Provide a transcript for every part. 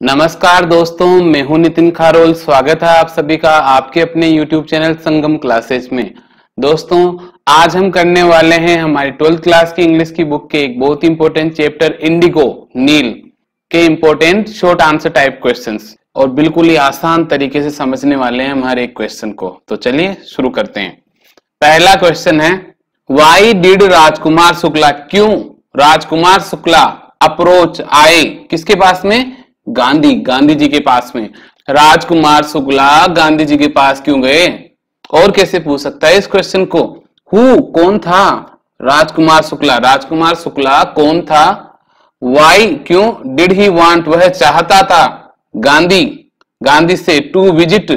नमस्कार दोस्तों, मैं हूं नितिन खारोल। स्वागत है आप सभी का आपके अपने YouTube चैनल संगम क्लासेस में। दोस्तों, आज हम करने वाले हैं हमारी 12th क्लास की इंग्लिश की बुक के एक बहुत इंपॉर्टेंट चैप्टर इंडिगो नील के important short answer type questions, और बिल्कुल ही आसान तरीके से समझने वाले हैं हम हर एक क्वेश्चन को। तो चलिए शुरू करते हैं। पहला क्वेश्चन है, वाई डिड राजकुमार शुक्ला, क्यों राजकुमार शुक्ला अप्रोच आए किसके पास में? गांधी जी के पास में। राजकुमार शुक्ला गांधी जी के पास क्यों गए? और कैसे पूछ सकता है इस क्वेश्चन को? हु कौन था? राजकुमार शुक्ला कौन था? वाई क्यों? डिड ही वांट वह चाहता था गांधी से टू विजिट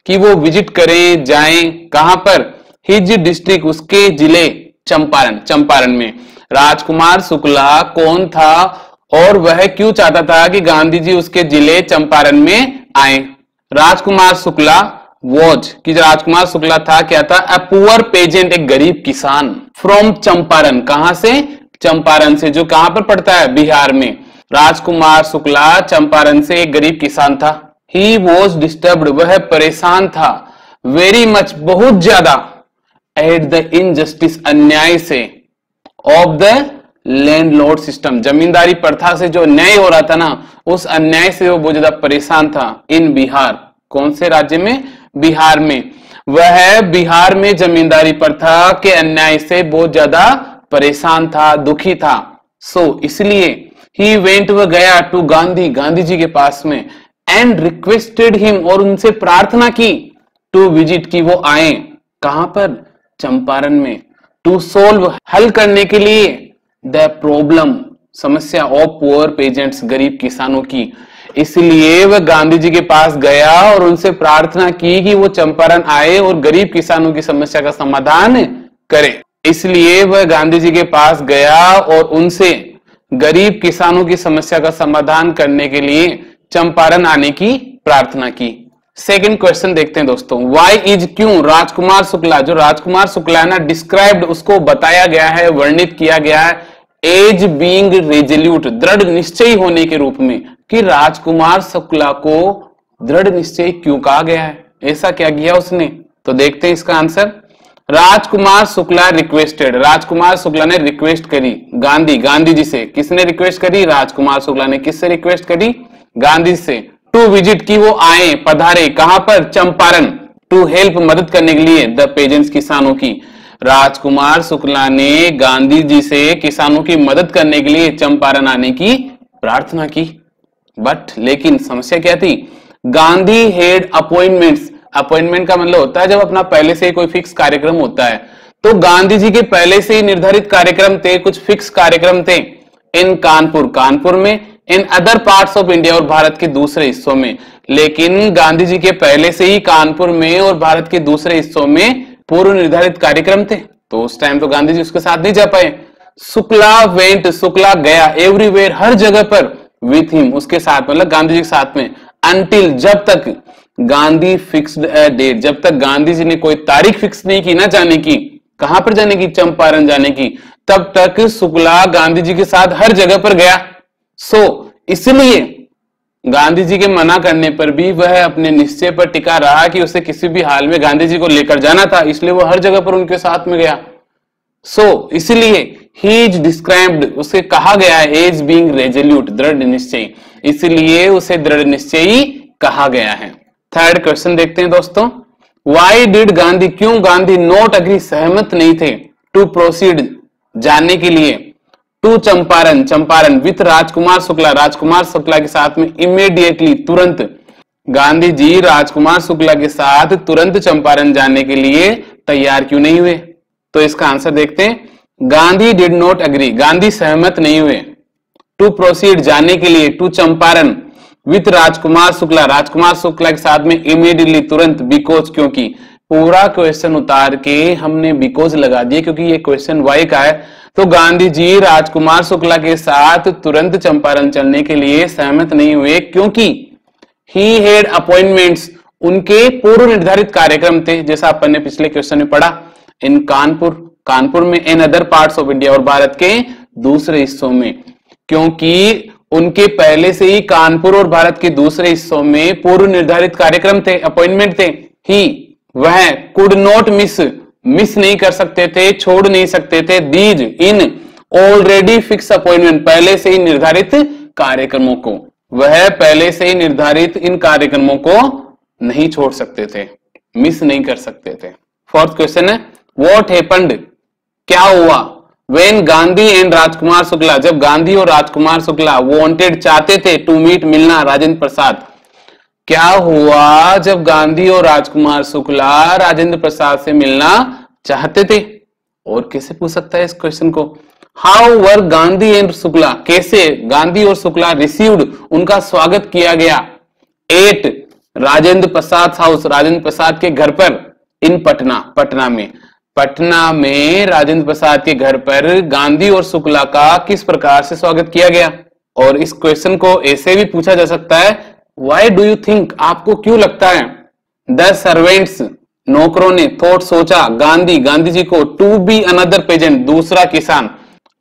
कि वो विजिट करें जाएं कहां पर? हिज डिस्ट्रिक्ट उसके जिले चंपारण में। राजकुमार शुक्ला कौन था और वह क्यों चाहता था कि गांधी जी उसके जिले चंपारण में आए? राजकुमार शुक्ला राजकुमार शुक्ला था क्या था? अ पुअर पेजेंट, एक गरीब किसान। फ्रॉम चंपारण, कहां से? चंपारण से, जो कहां पर पड़ता है? बिहार में। राजकुमार शुक्ला चंपारण से एक गरीब किसान था। ही वॉज डिस्टर्ब्ड, वह परेशान था। वेरी मच, बहुत ज्यादा। एट द इनजस्टिस, अन्याय से। ऑफ द लैंडलॉर्ड सिस्टम, जमींदारी प्रथा से जो अन्याय हो रहा था ना, उस अन्याय से वो बहुत ज्यादा परेशान था। इन बिहार, कौन से राज्य में? बिहार में। वह बिहार में जमींदारी प्रथा के अन्याय से बहुत ज्यादा परेशान था, दुखी था। इसलिए ही वेंट, वह गया टू गांधी जी के पास में। एंड रिक्वेस्टेड हिम, और उनसे प्रार्थना की टू विजिट, की वो आए कहां पर? चंपारण में। टू सोल्व, हल करने के लिए द प्रॉब्लम, समस्या ऑफ पुअर पेजेंट्स, गरीब किसानों की। इसलिए वह गांधी जी के पास गया और उनसे प्रार्थना की कि वो चंपारण आए और गरीब किसानों की समस्या का समाधान करे। इसलिए वह गांधी जी के पास गया और उनसे गरीब किसानों की समस्या का समाधान करने के लिए चंपारण आने की प्रार्थना की। सेकंड क्वेश्चन देखते हैं दोस्तों। वाई इज, क्यों राजकुमार शुक्ला, जो राजकुमार शुक्ला है ना, डिस्क्राइब्ड, उसको बताया गया है, वर्णित किया गया है एज बीइंग रेजोल्यूट, दृढ़ निश्चयी होने के रूप में। कि राजकुमार शुक्ला को दृढ़ निश्चयी क्यों कहा गया है? ऐसा क्या किया उसने? तो देखते हैं इसका आंसर। राजकुमार शुक्ला रिक्वेस्टेड, राजकुमार शुक्ला ने रिक्वेस्ट करी गांधी जी से। किसने रिक्वेस्ट करी? राजकुमार शुक्ला ने। किससे रिक्वेस्ट करी? गांधी से। टू विजिट, की वो आए, पधारे कहां पर? चंपारण। टू हेल्प, मदद करने के लिए। द पेजेंट्स, किसानों की। राजकुमार शुक्ला ने गांधी जी से किसानों की मदद करने के लिए चंपारण आने की प्रार्थना की। बट लेकिन समस्या क्या थी? गांधी हेड अपॉइंटमेंट्स, अपॉइंटमेंट का मतलब होता है जब अपना पहले से कोई फिक्स कार्यक्रम होता है। तो गांधी जी के पहले से ही निर्धारित कार्यक्रम थे, कुछ फिक्स कार्यक्रम थे। इन कानपुर में, in other parts of India, और भारत के दूसरे हिस्सों में। लेकिन गांधी जी के पहले से ही कानपुर में और भारत के दूसरे हिस्सों में पूर्व निर्धारित कार्यक्रम थे, तो उस टाइम तो गांधी जी उसके साथ नहीं जा पाए। शुक्ला वेंट, शुक्ला गया, एवरीवेयर, हर जगह पर, विथ हिम, उसके साथ, मतलब गांधी जी के साथ में। अनटिल, जब तक गांधी फिक्स्ड अ डेट, जब तक गांधी जी ने कोई तारीख फिक्स नहीं की ना जाने की। कहां पर जाने की? चंपारण जाने की। तब तक शुक्ला गांधी जी के साथ हर जगह पर गया। इसलिए गांधी जी के मना करने पर भी वह अपने निश्चय पर टिका रहा कि उसे किसी भी हाल में गांधी जी को लेकर जाना था, इसलिए वो हर जगह पर उनके साथ में गया। इसलिए ही इज डिस्क्राइब्ड, उसे कहा गया है एज बीइंग रेजोल्यूट, दृढ़ निश्चयी, इसलिए उसे दृढ़ निश्चयी कहा गया है। थर्ड क्वेश्चन देखते हैं दोस्तों। वाई डिड गांधी, क्यों गांधी नॉट अग्री, सहमत नहीं थे, टू प्रोसीड, जाने के लिए, टू चंपारण विथ राजकुमार शुक्ला के साथ में, इमीडिएटली, तुरंत। गांधी जी राजकुमार शुक्ला के साथ तुरंत चंपारण जाने के लिए तैयार क्यों नहीं हुए? तो इसका आंसर देखते हैं। Gandhi did not agree, Gandhi सहमत नहीं हुए, टू प्रोसीड, जाने के लिए, टू चंपारण विथ राजकुमार शुक्ला के साथ में, इमीडिएटली, तुरंत। बिकॉज, क्योंकि। पूरा क्वेश्चन उतार के हमने बिकॉज लगा दिए क्योंकि ये क्वेश्चन वाई का है। तो गांधी जी राजकुमार शुक्ला के साथ तुरंत चंपारण चलने के लिए सहमत नहीं हुए क्योंकि ही हैड अपॉइंटमेंट्स, उनके पूर्व निर्धारित कार्यक्रम थे, जैसा अपन ने पिछले क्वेश्चन में पढ़ा। इन कानपुर में, in other parts of India, और भारत के दूसरे हिस्सों में, क्योंकि उनके पहले से ही कानपुर और भारत के दूसरे हिस्सों में पूर्व निर्धारित कार्यक्रम थे, अपॉइंटमेंट थे। ही वह कुड नॉट मिस नहीं कर सकते थे, छोड़ नहीं सकते थे। These in already fix appointment, पहले से ही निर्धारित कार्यक्रमों को, वह पहले से ही निर्धारित इन कार्यक्रमों को नहीं छोड़ सकते थे, मिस नहीं कर सकते थे। फोर्थ क्वेश्चन है व्हाट हैपेंड, क्या हुआ, व्हेन गांधी एंड राजकुमार शुक्ला, जब गांधी और राजकुमार शुक्ला वांटेड चाहते थे टू मीट मिलना राजेंद्र प्रसाद, क्या हुआ जब गांधी और राजकुमार शुक्ला राजेंद्र प्रसाद से मिलना चाहते थे। और कैसे पूछ सकता है इस क्वेश्चन को, how were Gandhi and Shukla, कैसे गांधी और शुक्ला रिसीव्ड, उनका स्वागत किया गया, एट राजेंद्र प्रसाद हाउस, राजेंद्र प्रसाद के घर पर, इन पटना, पटना में राजेंद्र प्रसाद के घर पर गांधी और शुक्ला का किस प्रकार से स्वागत किया गया। और इस क्वेश्चन को ऐसे भी पूछा जा सकता है, व्हाई डू यू थिंक, आपको क्यों लगता है, द सर्वेंट्स, नौकरों ने, थॉट सोचा, गांधी जी को, टू बी अनदर पेजेंट, दूसरा किसान,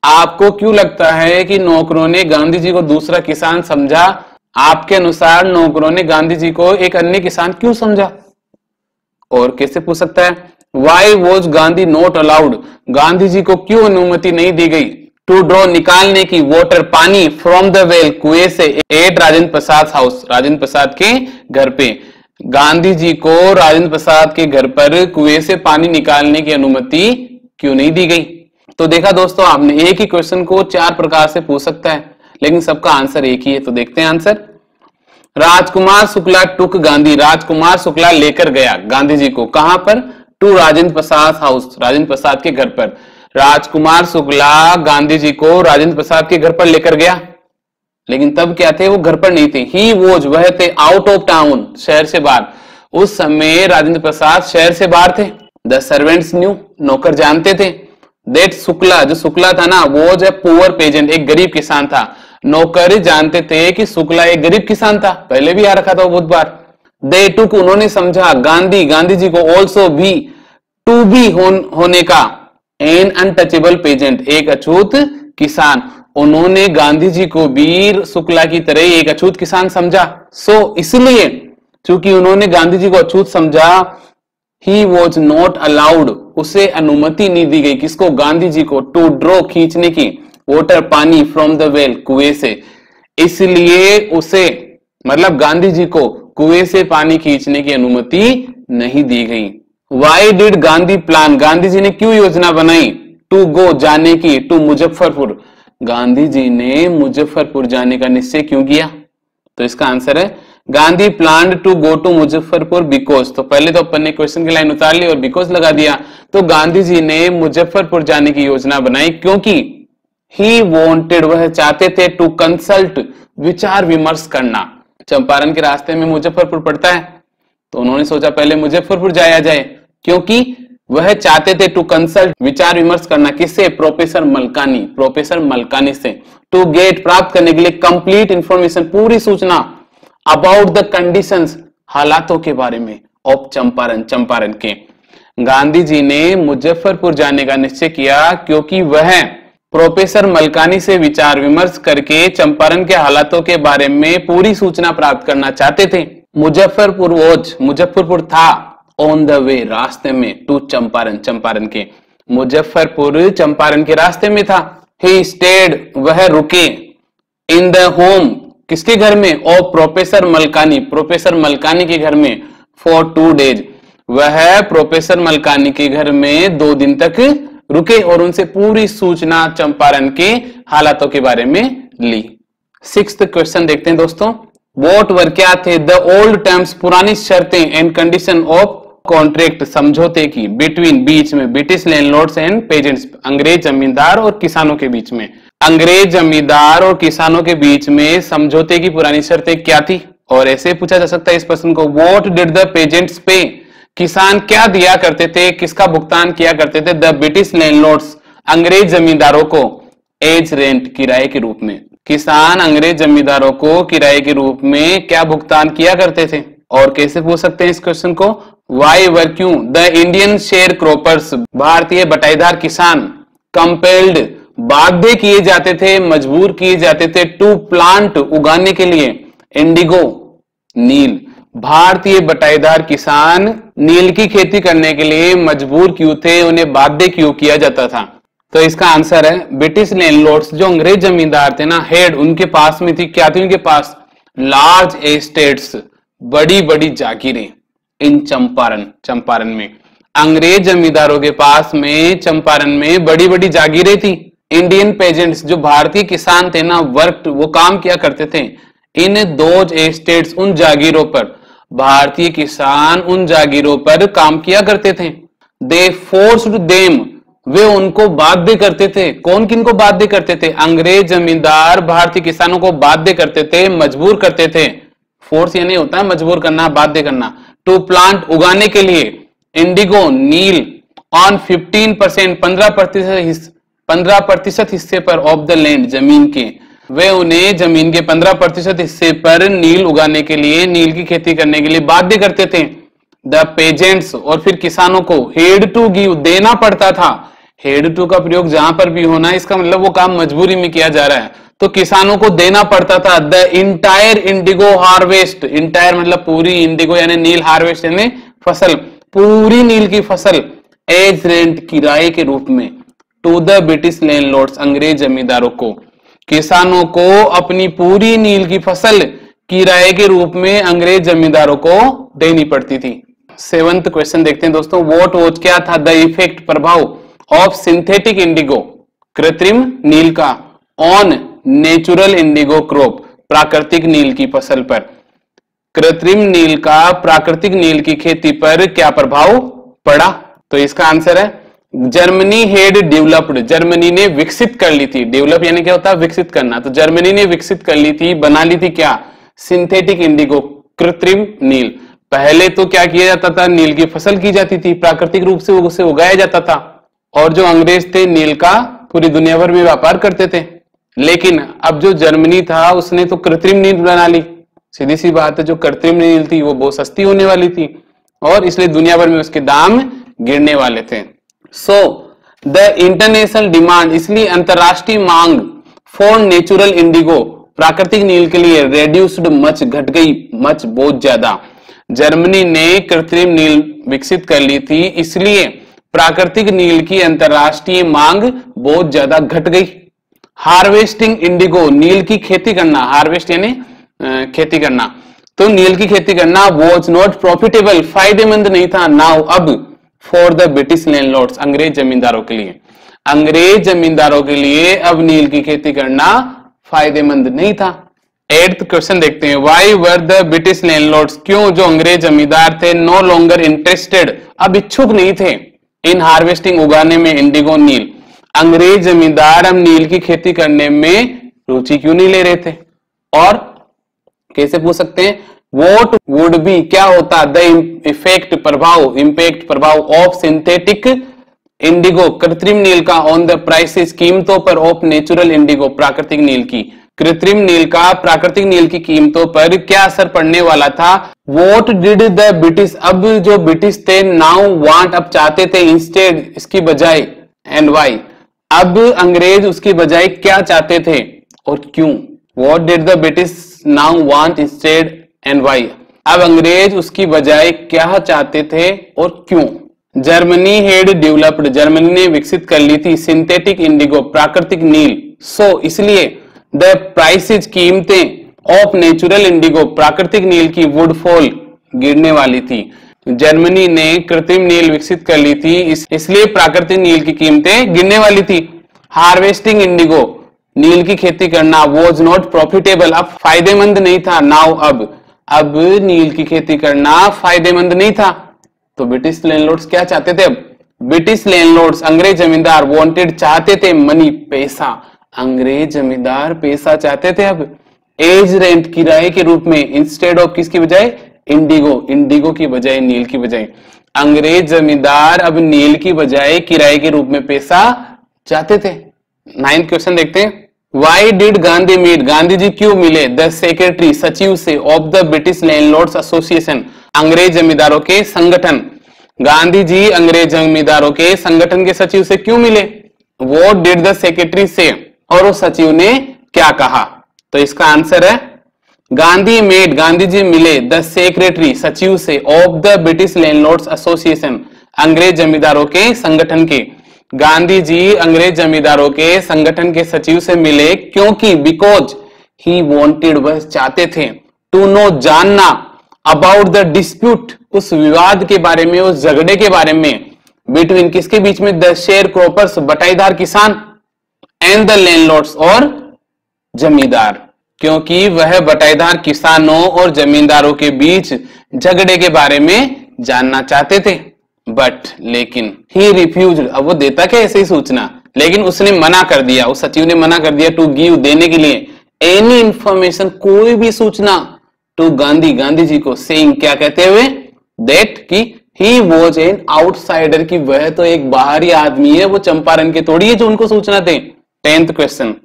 आपको क्यों लगता है कि नौकरों ने गांधी जी को दूसरा किसान समझा। आपके अनुसार नौकरों ने गांधी जी को एक अन्य किसान क्यों समझा। और कैसे पूछ सकता है, why was Gandhi not allowed, Gandhi ji को क्यों अनुमति नहीं दी गई, टू ड्रॉ, निकालने की, वाटर, पानी, फ्रॉम द वेल, कुएं से, एट राजेंद्र प्रसाद हाउस, राजेंद्र प्रसाद के घर पे, गांधी जी को राजेंद्र प्रसाद के घर पर कुएं से पानी निकालने की अनुमति क्यों नहीं दी गई। तो देखा दोस्तों, आपने एक ही क्वेश्चन को 4 प्रकार से पूछ सकता है, लेकिन सबका आंसर एक ही है। तो देखते हैं आंसर। राजकुमार शुक्ला टुक गांधी, राजकुमार शुक्ला लेकर गया गांधी जी को, कहां पर, टू राजेंद्र प्रसाद हाउस, राजेंद्र प्रसाद के घर पर। राजकुमार शुक्ला गांधी जी को राजेंद्र प्रसाद के घर पर लेकर गया, लेकिन तब क्या थे, वो घर पर नहीं थे। ही वॉज, वह थे, आउट ऑफ टाउन, शहर से बाहर। उस समय राजेंद्र प्रसाद शहर से बाहर थे। द सर्वेंट्स न्यू, नौकर जानते थे, दैट शुक्ला, जो शुक्ला था ना, वो जो पुअर पेजेंट, एक गरीब किसान था। नौकर जानते थे कि शुक्ला एक गरीब किसान था, पहले भी आ रखा था वो बहुत बार। दे टुक, उन्होंने समझा, गांधी जी को, ऑल्सो भी, टू बी होने का, एन अनटचेबल पेजेंट, एक अछूत किसान। उन्होंने गांधी जी को भी शुक्ला की तरह एक अछूत किसान समझा। सो इसलिए चूंकि उन्होंने गांधी जी को अछूत समझा, ही वॉज नॉट अलाउड, उसे अनुमति नहीं दी गई, किसको, गांधी जी को, टू ड्रॉ, खींचने की, वाटर, पानी, फ्रॉम द वेल, कुएं से। इसलिए उसे, मतलब गांधी जी को कुएं से पानी खींचने की अनुमति नहीं दी गई। Why did Gandhi plan, Gandhi ji ने क्यों योजना बनाई, टू गो, जाने की, टू मुजफ्फरपुर, गांधी जी ने मुजफ्फरपुर जाने का निश्चय क्यों किया। तो इसका आंसर है Gandhi plan to go to Muzaffarpur because. तो पहले तो अपन ने क्वेश्चन की लाइन उतार ली और बिकॉज लगा दिया। तो गांधी जी ने मुजफ्फरपुर जाने की योजना बनाई क्योंकि ही वांटेड, वह चाहते थे, टू कंसल्ट, विचार विमर्श करना। चंपारण के रास्ते में मुजफ्फरपुर पड़ता है, तो उन्होंने सोचा पहले मुजफ्फरपुर जाया जाए, क्योंकि वह चाहते थे टू कंसल्ट, विचार विमर्श करना, किससे, प्रोफेसर मलकानी से, टू गेट, प्राप्त करने के लिए, कंप्लीट इंफॉर्मेशन, पूरी सूचना, अबाउट द कंडीशंस, हालातों के बारे में, ऑफ चंपारण के। गांधी जी ने मुजफ्फरपुर जाने का निश्चय किया क्योंकि वह प्रोफेसर मलकानी से विचार विमर्श करके चंपारण के हालातों के बारे में पूरी सूचना प्राप्त करना चाहते थे। मुजफ्फरपुर था, ऑन द वे, रास्ते में, टू चंपारण के, मुजफ्फरपुर चंपारण के रास्ते में था। ही स्टेड, वह रुके, इन द होम, किसके घर में, ऑफ प्रोफेसर मलकानी के घर में, फॉर 2 days, वह प्रोफेसर मलकानी के घर में 2 दिन तक रुके और उनसे पूरी सूचना चंपारण के हालातों के बारे में ली। 6th क्वेश्चन देखते हैं दोस्तों। वॉट वर, क्या थे, द ओल्ड टर्म्स, पुरानी शर्तें, एंड कंडीशन ऑफ कॉन्ट्रैक्ट, समझौते की, बिटवीन, बीच में, ब्रिटिश लैंडलॉर्ड्स एंड पेजेंट्स, अंग्रेज जमींदार और किसानों के बीच में। अंग्रेज जमींदार और किसानों के बीच में समझौते की पुरानी शर्तें क्या थी। और ऐसे पूछा जा सकता है इस प्रश्न को, वॉट डिड द पेजेंट्स पे, किसान क्या दिया करते थे, किसका भुगतान किया करते थे, द ब्रिटिश लैंडलॉर्ड्स, अंग्रेज जमींदारों को, एज रेंट, किराए के रूप में। किसान अंग्रेज जमींदारों को किराए के रूप में क्या भुगतान किया करते थे। और कैसे पूछ सकते हैं इस क्वेश्चन को, वाई वर, क्यों, द इंडियन शेयर क्रॉपर्स, भारतीय बटाईदार किसान, कंपेल्ड, बाध्य किए जाते थे, मजबूर किए जाते थे टू प्लांट उगाने के लिए इंडिगो नील। भारतीय बटाईदार किसान नील की खेती करने के लिए मजबूर क्यों थे, उन्हें बाध्य क्यों किया जाता था? तो इसका आंसर है ब्रिटिश लैंडलॉर्ड्स, जो अंग्रेज जमींदार थे ना, हेड उनके पास में थी, क्या थी उनके पास? लार्ज एस्टेट्स, बड़ी बड़ी जागीरें इन चंपारण में। अंग्रेज जमींदारों के पास में चंपारण में बड़ी बड़ी जागीरें थी। इंडियन पेजेंट्स, जो भारतीय किसान थे ना, वर्क वो काम किया करते थे इन दोज एस्टेट्स, उन जागीरों पर। भारतीय किसान उन जागीरों पर काम किया करते थे। दे फोर्स्ड देम, वे उनको बाध्य करते थे। कौन किनको बाध्य करते थे? अंग्रेज जमींदार भारतीय किसानों को बाध्य करते थे, मजबूर करते थे। फोर्स ये नहीं होता है मजबूर करना, बाध्य करना। टू प्लांट उगाने के लिए इंडिगो नील ऑन 15%, 15% हिस्से पर ऑफ द लैंड, जमीन के। वे उन्हें जमीन के 15% हिस्से पर नील उगाने के लिए, नील की खेती करने के लिए बाध्य करते थे। द पेजेंट्स, और फिर किसानों को हेड टू गिव, देना पड़ता था। हेड टू का प्रयोग जहां पर भी होना, इसका मतलब वो काम मजबूरी में किया जा रहा है, तो किसानों को देना पड़ता था। The entire Indigo harvest, entire मतलब पूरी, इंडिगो यानी नील, हार्वेस्ट यानी फसल, पूरी नील की फसल, एज रेंट, किराए के रूप में, टू द ब्रिटिश लैंडलॉर्ड्स, अंग्रेज जमींदारों को। किसानों को अपनी पूरी नील की फसल किराए के रूप में अंग्रेज जमींदारों को देनी पड़ती थी। 7th क्वेश्चन देखते हैं दोस्तों। व्हाट वाज, क्या था द इफेक्ट, प्रभाव ऑफ सिंथेटिक इंडिगो, कृत्रिम नील का, ऑन नेचुरल इंडिगो क्रॉप, प्राकृतिक नील की फसल पर। कृत्रिम नील का प्राकृतिक नील की खेती पर क्या प्रभाव पड़ा? तो इसका आंसर है जर्मनी हेड डेवलप्ड, जर्मनी ने विकसित कर ली थी। डेवलप यानी क्या होता है? विकसित करना। तो जर्मनी ने विकसित कर ली थी, बना ली थी क्या? सिंथेटिक इंडिगो, कृत्रिम नील। पहले तो क्या किया जाता था? नील की फसल की जाती थी, प्राकृतिक रूप से उसे उगाया जाता था, और जो अंग्रेज थे नील का पूरी दुनिया भर में व्यापार करते थे। लेकिन अब जो जर्मनी था उसने तो कृत्रिम नील बना ली। सीधी सी बात है, जो कृत्रिम नील थी वो बहुत सस्ती होने वाली थी, और इसलिए दुनिया भर में उसके दाम गिरने वाले थे। सो द इंटरनेशनल डिमांड, इसलिए अंतरराष्ट्रीय मांग, फॉर नेचुरल इंडिगो, प्राकृतिक नील के लिए, रेड्यूस्ड, मच, घट गई, मच बहुत ज्यादा। जर्मनी ने कृत्रिम नील विकसित कर ली थी, इसलिए प्राकृतिक नील की अंतरराष्ट्रीय मांग बहुत ज्यादा घट गई। हार्वेस्टिंग इंडिगो, नील की खेती करना, हार्वेस्ट यानी खेती करना, तो नील की खेती करना वॉज नॉट प्रॉफिटेबल, फायदेमंद नहीं था, नाउ अब, फॉर द ब्रिटिश लैंडलॉर्ड्स, अंग्रेज जमींदारों के लिए। अंग्रेज जमींदारों के लिए अब नील की खेती करना फायदेमंद नहीं था। 8th क्वेश्चन देखते हैं। Why were the British landlords, क्यों जो अंग्रेज जमींदार थे, नो लॉन्गर इंटरेस्टेड, अब इच्छुक नहीं थे, इन हार्वेस्टिंग, उगाने में, इंडिगो नील। अंग्रेज जमींदार अब नील की खेती करने में रुचि क्यों नहीं ले रहे थे? और कैसे पूछ सकते हैं? What would be, क्या होता, द इफेक्ट, प्रभाव, इंपैक्ट, प्रभाव, ऑफ सिंथेटिक इंडिगो, कृत्रिम नील का, ऑन द प्राइसेस, कीमतों पर, ऑफ नेचुरल इंडिगो, प्राकृतिक नील की। कृत्रिम नील का प्राकृतिक नील की कीमतों पर क्या असर पड़ने वाला था? What did the ब्रिटिश, अब जो ब्रिटिश थे, नाउ वांट, अब चाहते थे, इंस्टेड, इसकी बजाय, एंड वाई, अब अंग्रेज उसकी बजाय क्या चाहते थे और क्यों? What did the British now want instead and why? अब अंग्रेज उसकी बजाय क्या चाहते थे और क्यों? जर्मनी हेड डेवलप्ड, जर्मनी ने विकसित कर ली थी, सिंथेटिक इंडिगो, प्राकृतिक नील। सो इसलिए द प्राइसेज, कीमतें, ऑफ नेचुरल इंडिगो, प्राकृतिक नील की, वुड फॉल, गिरने वाली थी। जर्मनी ने कृत्रिम नील विकसित कर ली थी, इसलिए प्राकृतिक नील की कीमतें गिरने वाली थी। हार्वेस्टिंग इंडिगो, नील की खेती करना, वॉज नॉट प्रॉफिटेबल, अब फायदेमंद नहीं था, नाउ अब नील की खेती करना फायदेमंद नहीं था। तो ब्रिटिश लैंडलॉर्ड्स क्या चाहते थे? अब ब्रिटिश लैंडलॉर्ड्स, अंग्रेज जमींदार, वांटेड, चाहते थे, मनी, पैसा, अंग्रेज जमींदार पैसा चाहते थे अब, एज रेंट, किराए के रूप में, इंस्टेड ऑफ, किसकी बजाय? इंडिगो, इंडिगो की बजाय, नील की बजाय। अंग्रेज जमींदार अब नील की बजाय किराए के रूप में पैसा चाहते थे। 9th क्वेश्चन देखते हैं। Why did Gandhi meet, Gandhi ji क्यों मिले, द सेक्रेटरी, सचिव से, of the British landlords association, अंग्रेज जमींदारों के संगठन। गांधी जी अंग्रेज जमींदारों के संगठन के सचिव से क्यों मिले? व्हाट डिड द सेक्रेटरी से, और उस सचिव ने क्या कहा। तो इसका आंसर है गांधी मेड, गांधी जी मिले द सेक्रेटरी, सचिव से, of the British landlords association, अंग्रेज जमींदारों के संगठन के। गांधी जी अंग्रेज जमींदारों के संगठन के सचिव से मिले क्योंकि बिकॉज ही वांटेड, वह चाहते थे, टू नो, जानना, अबाउट द डिस्प्यूट, उस विवाद के बारे में, उस झगड़े के बारे में, बिटवीन किसके बीच में, द शेयर क्रॉपर्स, बटाईदार किसान, एंड द लैंडलॉर्ड्स, और जमींदार, क्योंकि वह बटाईदार किसानों और जमींदारों के बीच झगड़े के बारे में जानना चाहते थे। बट लेकिन ही रिफ्यूज्ड, अब वो देता क्या ऐसे ही सूचना, लेकिन उसने मना कर दिया, उस सचिव ने मना कर दिया, टू गिव, देने के लिए, एनी इंफॉर्मेशन, कोई भी सूचना, टू गांधी, गांधी जी को, सेइंग, क्या कहते हुए, दैट की ही वॉज एन आउटसाइडर, की वह तो एक बाहरी आदमी है, वो चंपारण के थोड़ी है जो उनको सूचना दे। 10th question,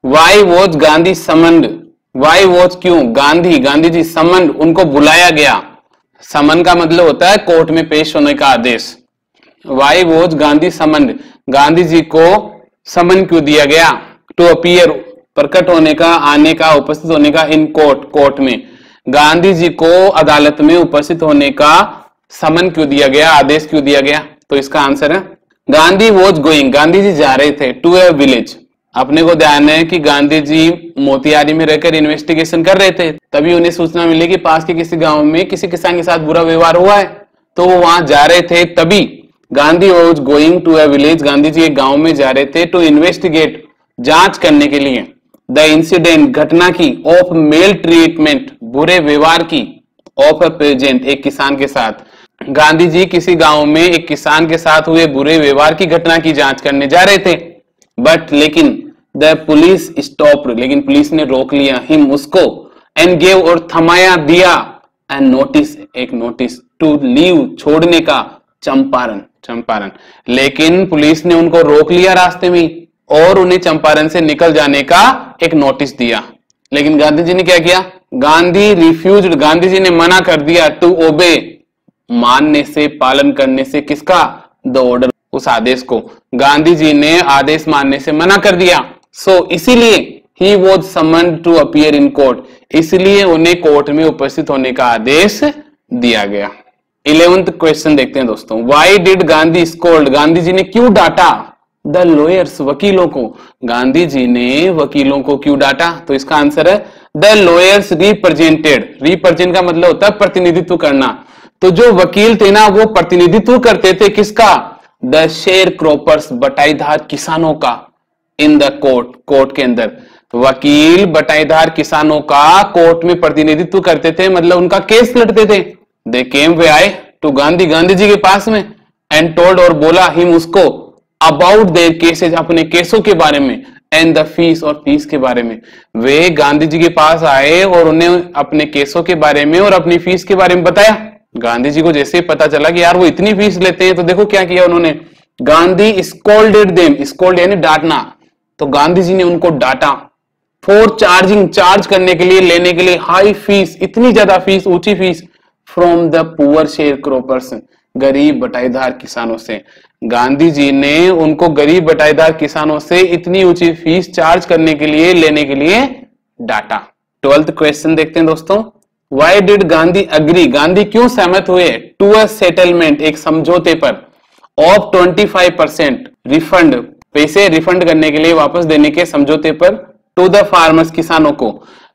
Y was Gandhi summoned, why was, क्यों, गांधी, गांधी जी समन्ड, उनको बुलाया गया। समन का मतलब होता है कोर्ट में पेश होने का आदेश। Why was Gandhi summoned, Gandhi ji को समन क्यों दिया गया, टू अपीयर, प्रकट होने का, आने का, उपस्थित होने का, इन कोर्ट, कोर्ट में, गांधी जी को अदालत में उपस्थित होने का समन क्यों दिया गया, आदेश क्यों दिया गया। तो इसका आंसर है गांधी वॉज गोइंग, गांधी जी जा रहे थे, टू ए विलेज। अपने को ध्यान है कि गांधी जी मोतिहारी में रहकर इन्वेस्टिगेशन कर रहे थे, तभी उन्हें सूचना मिली कि पास के किसी गांव में किसी किसान के साथ बुरा व्यवहार हुआ है, तो वो वहां जा रहे थे। तभी Gandhi was going to a village, Gandhi ji एक गांव में जा रहे थे, टू इन्वेस्टिगेट, जांच करने के लिए, द इंसिडेंट, घटना की, ऑफ मेल ट्रीटमेंट, बुरे व्यवहार की, ऑफ अ पेजेंट, एक किसान के साथ। गांधी जी किसी गांव में एक किसान के साथ हुए बुरे व्यवहार की घटना की जांच करने जा रहे थे। बट लेकिन द पुलिस स्टॉप, लेकिन पुलिस ने रोक लिया, हिम, उसको, एंड गेव, और थमाया, दिया, एंड नोटिस, एक नोटिस, टू लीव, छोड़ने का, चंपारण, चंपारण। लेकिन पुलिस ने उनको रोक लिया रास्ते में और उन्हें चंपारण से निकल जाने का एक नोटिस दिया। लेकिन गांधी जी ने क्या किया, गांधी रिफ्यूज्ड, गांधी जी ने मना कर दिया, टू ओबे, मानने से, पालन करने से, किसका, द ऑर्डर, उस आदेश को। गांधी जी ने आदेश मानने से मना कर दिया। सो इसीलिए he was summoned to appear in court, इसलिए उन्हें कोर्ट में उपस्थित होने का आदेश दिया गया। 11th क्वेश्चन देखते हैं दोस्तों, why did Gandhi scold, Gandhi ji ने क्यों डांटा, द लॉयर्स, वकीलों को, गांधी जी ने वकीलों को क्यों डांटा। तो इसका आंसर है द लॉयर्स रिप्रेजेंटेड, रिप्रेजेंट का मतलब होता है प्रतिनिधित्व करना, तो जो वकील थे ना वो प्रतिनिधित्व करते थे किसका, द शेयर क्रॉपर्स, बटाईदार किसानों का, इन द कोर्ट, कोर्ट के अंदर। वकील बटाईदार किसानों का कोर्ट में प्रतिनिधित्व करते थे, मतलब उनका केस लड़ते थे। दे केम, वे आए, टू गांधी, गांधी जी के पास में, एंड टोल्ड, और बोला, हिम, उसको, अबाउट देयर केसेस, अपने केसों के बारे में, एंड द फीस, और फीस के बारे में। वे गांधी जी के पास आए और उन्हें अपने केसों के बारे में और अपनी फीस के बारे में बताया। गांधी जी को जैसे ही पता चला कि यार वो इतनी फीस लेते हैं, तो देखो क्या किया उन्होंने, गांधी स्कोल्डेड देम, स्कोल्ड यानी डांटना, तो गांधी जी ने उनको डांटा, फॉर चार्जिंग, चार्ज करने के लिए, लेने के लिए, हाई फीस, इतनी ज्यादा फीस, ऊंची fees, from the poor share croppers, गरीब बटाईदार किसानों से। गांधी जी ने उनको गरीब बटाईदार किसानों से इतनी ऊंची फीस चार्ज करने के लिए, लेने के लिए डांटा। 12th क्वेश्चन देखते हैं दोस्तों, Why did Gandhi agree, Gandhi क्यों सहमत हुए, टू अ सेटलमेंट, एक समझौते पर, ऑफ 25% रिफंड, पैसे रिफंड करने के लिए, वापस देने के समझौते पर, टू द फार्मर्स, किसानों को।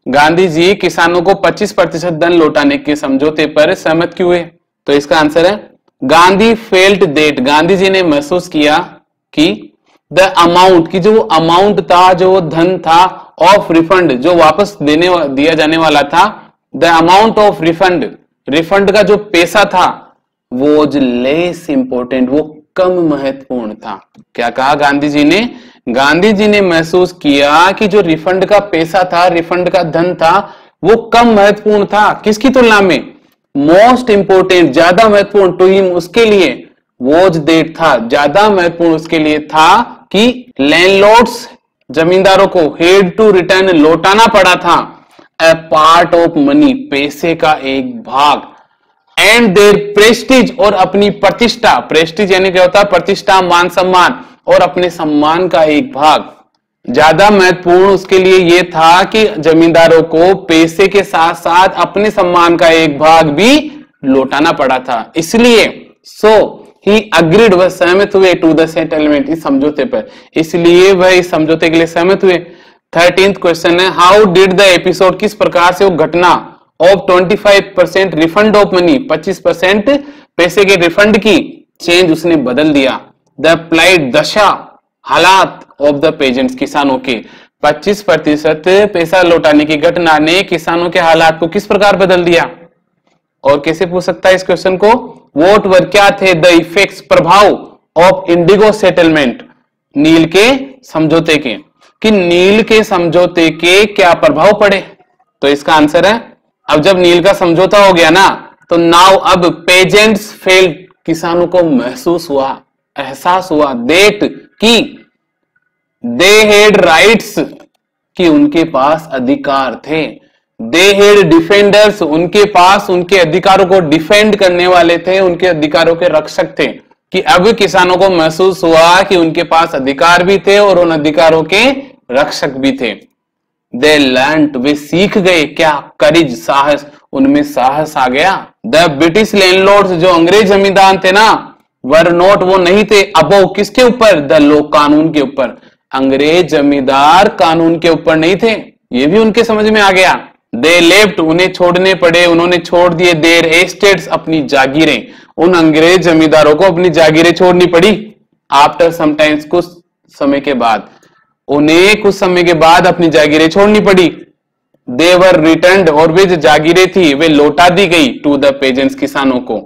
गांधी जी किसानों को 25% धन लौटाने के समझौते पर सहमत क्यों हुए। तो इसका आंसर है गांधी फेल्ट दैट, गांधी जी ने महसूस किया कि द अमाउंट, की जो अमाउंट था, जो धन था, ऑफ रिफंड, जो वापस देने दिया जाने वाला था, the amount of refund, refund का जो पैसा था, वो लेस इंपॉर्टेंट, वो कम महत्वपूर्ण था। क्या कहा गांधी जी ने, गांधी जी ने महसूस किया कि जो रिफंड का पैसा था, रिफंड का धन था, वो कम महत्वपूर्ण था, किसकी तुलना में, मोस्ट इंपोर्टेंट, ज्यादा महत्वपूर्ण, टू हिम, उसके लिए, वॉज दैट था, ज्यादा महत्वपूर्ण उसके लिए था कि लैंडलॉर्ड्स, जमींदारों को, हेड टू रिटर्न, लौटाना पड़ा था, ए पार्ट ऑफ मनी, पैसे का एक भाग, एंड देयर प्रेस्टीज, और अपनी प्रतिष्ठा, प्रेस्टीज यानी क्या होता है, प्रतिष्ठा, मान सम्मान, और अपने सम्मान का एक भाग। ज्यादा महत्वपूर्ण उसके लिए यह था कि जमींदारों को पैसे के साथ साथ अपने सम्मान का एक भाग भी लौटाना पड़ा था। इसलिए ही अग्रीड, वह सहमत हुए टू द सेटलमेंट, इस समझौते पर, इसलिए वह इस समझौते के लिए सहमत हुए। 13th क्वेश्चन है, हाउ डिड द एपिसोड, किस प्रकार से वो घटना ऑफ 25% रिफंड ऑफ मनी, 25% पैसे के रिफंड की चेंज उसने बदल दिया। द प्लाइट, दशा, हालात ऑफ द पेजेंट्स, किसानों के 25% पैसा लौटाने की घटना ने किसानों के हालात को किस प्रकार बदल दिया। और कैसे पूछ सकता है इस क्वेश्चन को, वोट वर, क्या थे द इफेक्ट्स, प्रभाव ऑफ इंडिगो सेटलमेंट, नील के समझौते के, कि नील के समझौते के क्या प्रभाव पड़े। तो इसका आंसर है, अब जब नील का समझौता हो गया ना, तो नाउ अब पेजेंट्स फेल्ड, किसानों को महसूस हुआ, एहसास हुआ, देट की दे हैड राइट्स, कि उनके पास अधिकार थे। दे हैड डिफेंडर्स, उनके पास उनके अधिकारों को डिफेंड करने वाले थे, उनके अधिकारों के रक्षक थे। कि अब किसानों को महसूस हुआ कि उनके पास अधिकार भी थे और उन अधिकारों के रक्षक भी थे। दे लर्नड, वे सीख गए, क्या, करेज, साहस, उनमें साहस आ गया। द ब्रिटिश लैंडलॉर्ड्स, जो अंग्रेज जमींदार थे ना, वर नॉट, वो नहीं थे अबव, किसके ऊपर, द लॉ, कानून के ऊपर। अंग्रेज जमींदार कानून के ऊपर नहीं थे, ये भी उनके समझ में आ गया। दे लेफ्ट, उन्हें छोड़ने पड़े, उन्होंने छोड़ दिए देयर एस्टेट्स, अपनी जागीरें। उन अंग्रेज जमींदारों को अपनी जागीरें छोड़नी पड़ी। आफ्टर समटाइम्स, कुछ समय के बाद, उन्हें कुछ समय के बाद अपनी जागीरें छोड़नी पड़ी। दे वर रिटर्न्ड, और वे जो जागीरें थी वे लौटा दी गई टू द पेजेंट्स, किसानों को,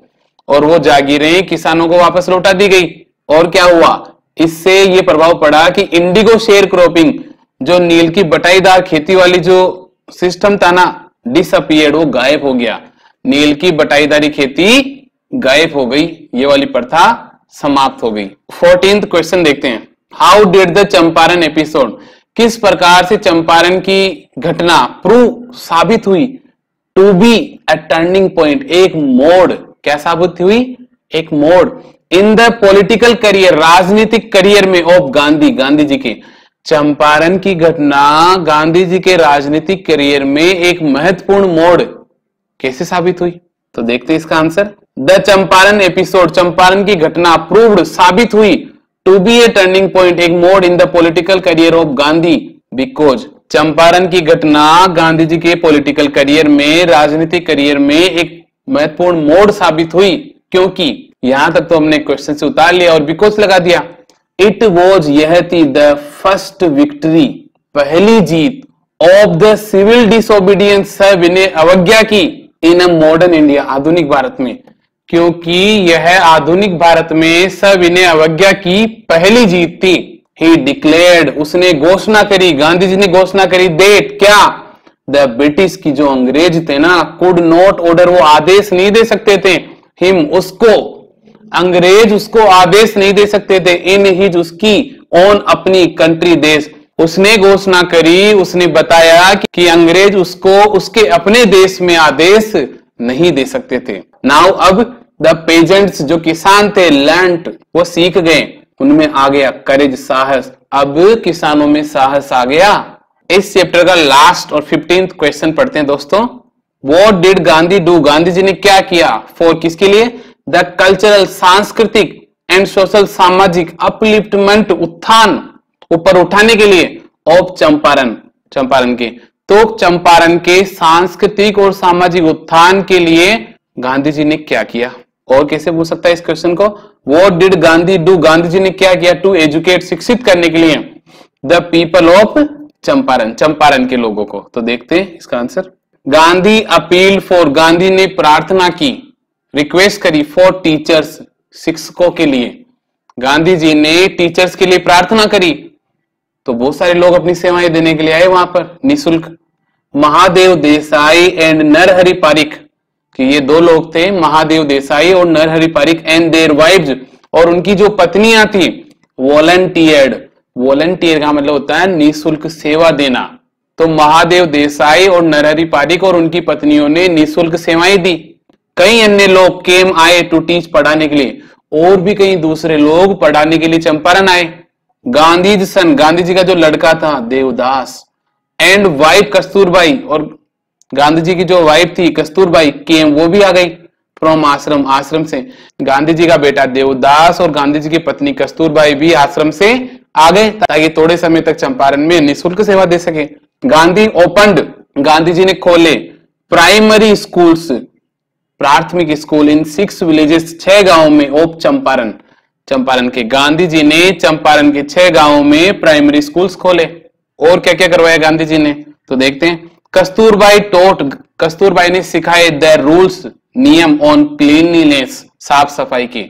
और वो जागीरें किसानों को वापस लौटा दी गई। और क्या हुआ, इससे ये प्रभाव पड़ा कि इंडिगो शेयर क्रॉपिंग, जो नील की बटाईदार खेती वाली जो सिस्टम था ना, डिसअपियर्ड, वो गायब हो गया। नील की बटाईदारी खेती गायब हो गई, ये वाली प्रथा समाप्त हो गई। 14th क्वेश्चन देखते हैं, how did the Champaran episode, किस प्रकार से चंपारण की घटना प्रूव, साबित हुई, to be a turning point, एक मोड़, क्या साबित हुई, एक मोड़, इन द पॉलिटिकल करियर, राजनीतिक करियर में, ऑफ गांधी, गांधी जी के। चंपारण की घटना गांधी जी के राजनीतिक करियर में एक महत्वपूर्ण मोड़ कैसे साबित हुई, तो देखते हैं इसका answer. The Champaran episode, Champaran की घटना प्रूव्ड, साबित हुई, to be a turning point, एक मोड़ in the political career of Gandhi, because Champaran की घटना गांधी जी के पॉलिटिकल करियर में, राजनीतिक करियर में एक महत्वपूर्ण मोड़ साबित हुई, क्योंकि यहां तक तो हमने क्वेश्चन से उतार लिया और बिकॉज लगा दिया। इट वॉज, यह थी, द फर्स्ट विक्ट्री, पहली जीत, ऑफ द सिविल डिसोबीडियंस, सविनय अवज्ञा की, इन अ मॉडर्न इंडिया, आधुनिक भारत में, क्योंकि यह आधुनिक भारत में सविनय अवज्ञा की पहली जीत थी। ही डिक्लेयर्ड, उसने घोषणा करी, गांधी जी ने घोषणा करी, देट, क्या, द ब्रिटिश, की जो अंग्रेज थे ना, कुड नॉट ऑर्डर, वो आदेश नहीं दे सकते थे, हिम, उसको, अंग्रेज उसको आदेश नहीं दे सकते थे, इन हिज, उसकी, ऑन, अपनी, कंट्री, देश। उसने घोषणा करी, उसने बताया कि अंग्रेज उसको उसके अपने देश में आदेश नहीं दे सकते थे। नाउ अब द पेजेंट्स, जो किसान थे, लर्नड, वो सीख गए, उनमें आ गया करेज, साहस, अब किसानों में साहस आ गया। इस चैप्टर का लास्ट और 15th क्वेश्चन पढ़ते हैं दोस्तों। What did Gandhi do, Gandhi ji ने क्या किया, फॉर, किसके लिए, द कल्चरल, सांस्कृतिक, एंड सोशल, सामाजिक, अपलिफ्टमेंट, उत्थान, ऊपर उठाने के लिए, ऑफ चंपारण, चंपारण के। तो चंपारण के सांस्कृतिक और सामाजिक उत्थान के लिए गांधी जी ने क्या किया। और कैसे पूछ सकता है इस क्वेश्चन को, what did Gandhi do, Gandhi ji ने क्या किया, टू एजुकेट, शिक्षित करने के लिए, the people of Champaran, Champaran के लोगों को। तो देखते हैं इसका answer. Gandhi appeal for, Gandhi ने प्रार्थना की, रिक्वेस्ट करी, फॉर टीचर्स, शिक्षकों के लिए। गांधी जी ने टीचर्स के लिए प्रार्थना करी, तो बहुत सारे लोग अपनी सेवाएं देने के लिए आए वहां पर निःशुल्क। महादेव देसाई एंड नरहरि पारिख, कि ये दो लोग थे, महादेव देसाई और Narhari Parikh, and their wives, और उनकी जो पत्नियां थी, वॉलंटियर्ड, वॉलंटियर का मतलब होता है निःशुल्क सेवा देना। तो महादेव देसाई और नरहरि पारिख और उनकी पत्नियों ने निःशुल्क सेवाएं दी। कई अन्य लोग केम, आए, टू टीच, पढ़ाने के लिए, और भी कई दूसरे लोग पढ़ाने के लिए चंपारण आए। गांधी सन, गांधी जी का जो लड़का था देवदास, एंड वाइफ कस्तूरबाई, और गांधी जी की जो वाइफ थी कस्तूरबाई केम, वो भी आ गई फ्रॉम आश्रम, आश्रम से। गांधी जी का बेटा देवदास और गांधी जी की पत्नी कस्तूरबाई भी आश्रम से आ गए ताकि थोड़े समय तक चंपारण में निःशुल्क सेवा दे सके। गांधी ओपन्ड, गांधी जी ने खोले प्राइमरी स्कूल्स, प्राथमिक स्कूल इन 6 विलेजेस, 6 गांवों में ऑफ चंपारण, चंपारण के। गांधी जी ने चंपारण के 6 गांवों में प्राइमरी स्कूल्स खोले। और क्या क्या करवाया गांधी जी ने, तो देखते हैं। कस्तूरबाई टोट, कस्तूरबाई ने सिखाए द रूल्स, नियम ऑन क्लीनलीनेस, साफ सफाई के।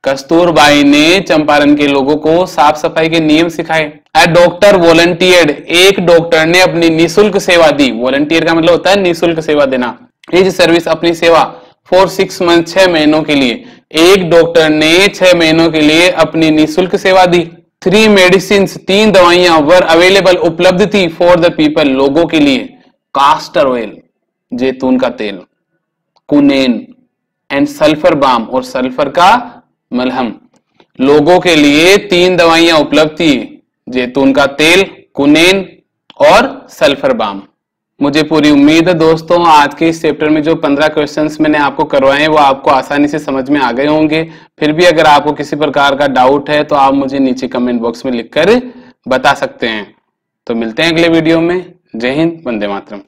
कस्तूरबाई ने चंपारण के लोगों को साफ सफाई के नियम सिखाए। ए डॉक्टर वॉलंटियर्ड, एक डॉक्टर ने अपनी निःशुल्क सेवा दी। वॉलंटियर का मतलब होता है निःशुल्क सेवा देना। हिज सर्विस, अपनी सेवा, फॉर 6 मंथ, 6 महीनों के लिए। एक डॉक्टर ने 6 महीनों के लिए अपनी निःशुल्क सेवा दी। 3 मेडिसिन, 3 दवाइयां वर अवेलेबल, उपलब्ध थी, फॉर द पीपल, लोगों के लिए। कास्टर ऑयल, जैतून का तेल, कुनेन एंड सल्फर बाम, और सल्फर का मलहम। लोगों के लिए 3 दवाइयां उपलब्ध थी, जैतून का तेल, कुनेन और सल्फर बाम। मुझे पूरी उम्मीद है दोस्तों आज के इस चैप्टर में जो 15 क्वेश्चंस मैंने आपको करवाए हैं वो आपको आसानी से समझ में आ गए होंगे। फिर भी अगर आपको किसी प्रकार का डाउट है तो आप मुझे नीचे कमेंट बॉक्स में लिखकर बता सकते हैं। तो मिलते हैं अगले वीडियो में। जय हिंद, वंदे मातरम।